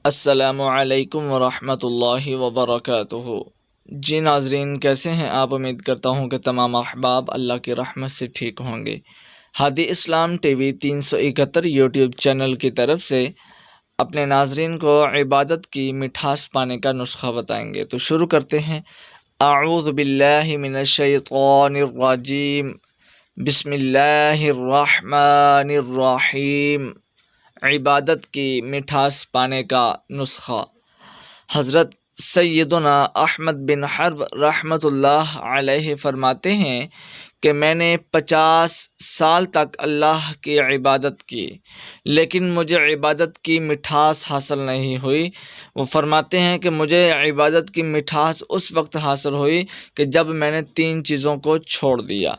السلام علیکم ورحمۃ اللہ وبرکاتہ۔ جی ناظرین، کیسے ہیں آپ؟ امید کرتا ہوں کہ تمام احباب اللہ کی رحمت سے ٹھیک ہوں گے۔ ہادی اسلام ٹی وی 371 یوٹیوب چینل کی طرف سے اپنے ناظرین کو عبادت کی مٹھاس پانے کا نسخہ بتائیں گے، تو شروع کرتے ہیں۔ اعوذ باللہ من الشیطان الرجیم، بسم اللہ الرحمن الرحیم۔ عبادت کی مٹھاس پانے کا نسخہ۔ حضرت سیدنا احمد بن حرب رحمۃ اللہ علیہ فرماتے ہیں کہ میں نے 50 سال تک اللہ کی عبادت کی، لیکن مجھے عبادت کی مٹھاس حاصل نہیں ہوئی۔ وہ فرماتے ہیں کہ مجھے عبادت کی مٹھاس اس وقت حاصل ہوئی کہ جب میں نے 3 چیزوں کو چھوڑ دیا۔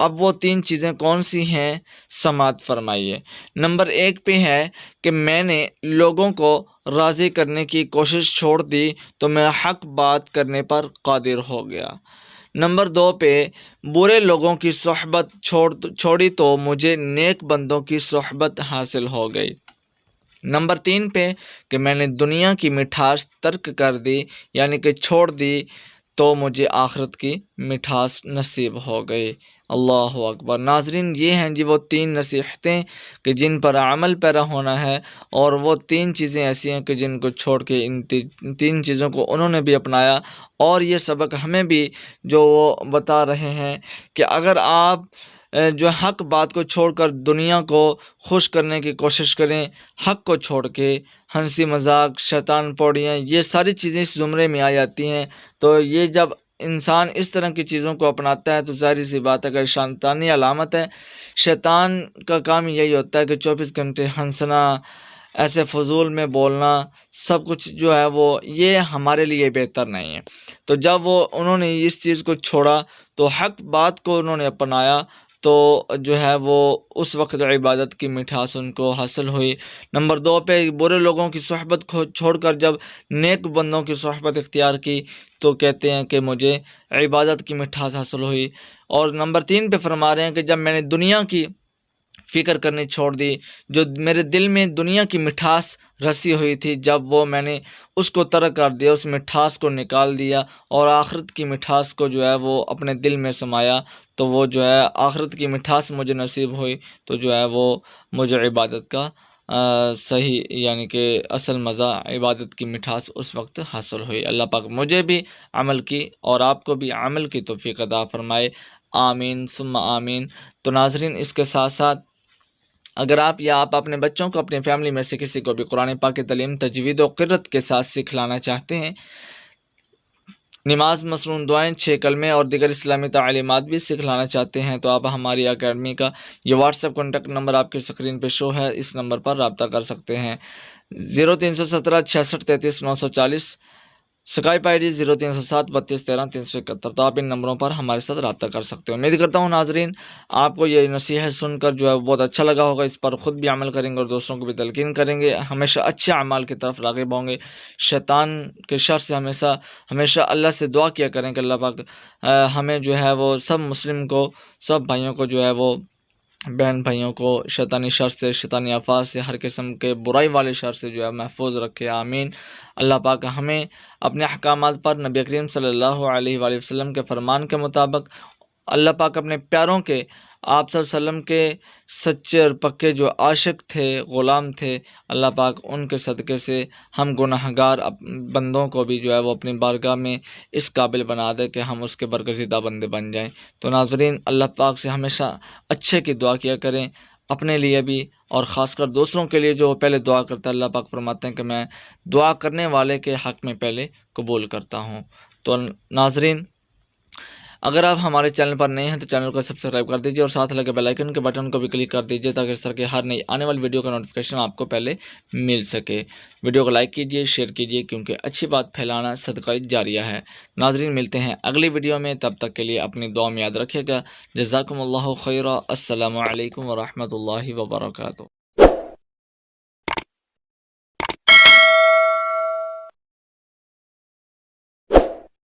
اب وہ 3 چیزیں کون سی ہیں؟ سماعت فرمائیے۔ نمبر 1 پہ ہے کہ میں نے لوگوں کو راضی کرنے کی کوشش چھوڑ دی تو میں حق بات کرنے پر قادر ہو گیا۔ نمبر 2 پہ برے لوگوں کی صحبت چھوڑی تو مجھے نیک بندوں کی صحبت حاصل ہو گئی۔ نمبر 3 پہ کہ میں نے دنیا کی مٹھاس ترک کر دی، یعنی کہ چھوڑ دی، تو مجھے آخرت کی مٹھاس نصیب ہو گئی۔ اللہ اکبر۔ ناظرین، یہ ہیں جی وہ 3 نصیحتیں کہ جن پر عمل پیرا ہونا ہے، اور وہ 3 چیزیں ایسی ہیں کہ جن کو چھوڑ کے ان 3 چیزوں کو انہوں نے بھی اپنایا، اور یہ سبق ہمیں بھی جو وہ بتا رہے ہیں کہ اگر آپ جو حق بات کو چھوڑ کر دنیا کو خوش کرنے کی کوشش کریں، حق کو چھوڑ کے ہنسی مذاق، شیطان پوڑیاں، یہ ساری چیزیں اس زمرے میں آ جاتی ہیں، تو یہ جب انسان اس طرح کی چیزوں کو اپناتا ہے تو ظاہر سی بات ہے کہ شیطانی علامت ہے۔ شیطان کا کام یہی ہوتا ہے کہ 24 گھنٹے ہنسنا، ایسے فضول میں بولنا، سب کچھ جو ہے وہ یہ ہمارے لیے بہتر نہیں ہے۔ تو جب انہوں نے اس چیز کو چھوڑا تو حق بات کو انہوں نے اپنایا، تو جو ہے وہ اس وقت عبادت کی مٹھاس ان کو حاصل ہوئی۔ نمبر 2 پہ برے لوگوں کی صحبت کو چھوڑ کر جب نیک بندوں کی صحبت اختیار کی تو کہتے ہیں کہ مجھے عبادت کی مٹھاس حاصل ہوئی۔ اور نمبر 3 پہ فرما رہے ہیں کہ جب میں نے دنیا کی فکر کرنی چھوڑ دی، جو میرے دل میں دنیا کی مٹھاس رسی ہوئی تھی، جب وہ میں نے اس کو ترک کر دیا، اس مٹھاس کو نکال دیا اور آخرت کی مٹھاس کو جو ہے وہ اپنے دل میں سمایا، تو وہ جو ہے آخرت کی مٹھاس مجھے نصیب ہوئی، تو جو ہے وہ مجھے عبادت کا صحیح یعنی کہ اصل مزہ، عبادت کی مٹھاس اس وقت حاصل ہوئی۔ اللہ پاک مجھے بھی عمل کی اور آپ کو بھی عمل کی توفیق عطا فرمائے، آمین ثم آمین۔ تو ناظرین، اس کے ساتھ ساتھ اگر آپ یا آپ اپنے بچوں کو، اپنی فیملی میں سے کسی کو بھی قرآن پاک کی تعلیم تجوید و قرأت کے ساتھ سکھلانا چاہتے ہیں، نماز، مصنون دعائیں، 6 کلمے اور دیگر اسلامی تعلیمات بھی سکھلانا چاہتے ہیں، تو آپ ہماری اکیڈمی کا یہ واٹس ایپ کانٹیکٹ نمبر آپ کی اسکرین پہ شو ہے، اس نمبر پر رابطہ کر سکتے ہیں۔ 0317 66 33 940، سکائپ آئی ڈی 0307 32 13 371۔ تو آپ ان نمبروں پر ہمارے ساتھ رابطہ کر سکتے ہیں۔ امید کرتا ہوں ناظرین آپ کو یہ نصیحت سن کر جو ہے بہت اچھا لگا ہوگا، اس پر خود بھی عمل کریں گے اور دوسروں کو بھی تلقین کریں گے، ہمیشہ اچھے اعمال کی طرف راغب ہوں گے، شیطان کے شر سے ہمیشہ اللہ سے دعا کیا کریں کہ اللہ پاک ہمیں جو ہے وہ سب مسلم کو، سب بھائیوں کو جو ہے وہ، بہن بھائیوں کو شیطانی شر سے، شیطانی افعال سے، ہر قسم کے برائی والے شر سے جو ہے محفوظ رکھے، آمین۔ اللہ پاک ہمیں اپنے احکامات پر نبی کریم صلی اللہ علیہ وآلہ وسلم کے فرمان کے مطابق، اللہ پاک اپنے پیاروں کے، آپ صلی اللہ علیہ وسلم کے سچے اور پکے جو عاشق تھے، غلام تھے، اللہ پاک ان کے صدقے سے ہم گناہ گار بندوں کو بھی جو ہے وہ اپنی بارگاہ میں اس قابل بنا دے کہ ہم اس کے برگزیدہ بندے بن جائیں۔ تو ناظرین، اللہ پاک سے ہمیشہ اچھے کی دعا کیا کریں، اپنے لیے بھی اور خاص کر دوسروں کے لیے جو پہلے دعا کرتا ہے۔ اللہ پاک فرماتے ہیں کہ میں دعا کرنے والے کے حق میں پہلے قبول کرتا ہوں۔ تو ناظرین، اگر آپ ہمارے چینل پر نئے ہیں تو چینل کو سبسکرائب کر دیجیے اور ساتھ لگے بیل آئیکن کے بٹن کو بھی کلک کر دیجیے تاکہ اس طرح کے ہر نئی آنے والی ویڈیو کا نوٹیفیکیشن آپ کو پہلے مل سکے۔ ویڈیو کو لائک کیجیے، شیئر کیجیے، کیونکہ اچھی بات پھیلانا صدقہ جاریہ ہے۔ ناظرین، ملتے ہیں اگلی ویڈیو میں، تب تک کے لیے اپنی دعا میں یاد رکھیے گا۔ جزاکم اللہ خیرا۔ السلام علیکم ورحمۃ اللہ وبرکاتہ۔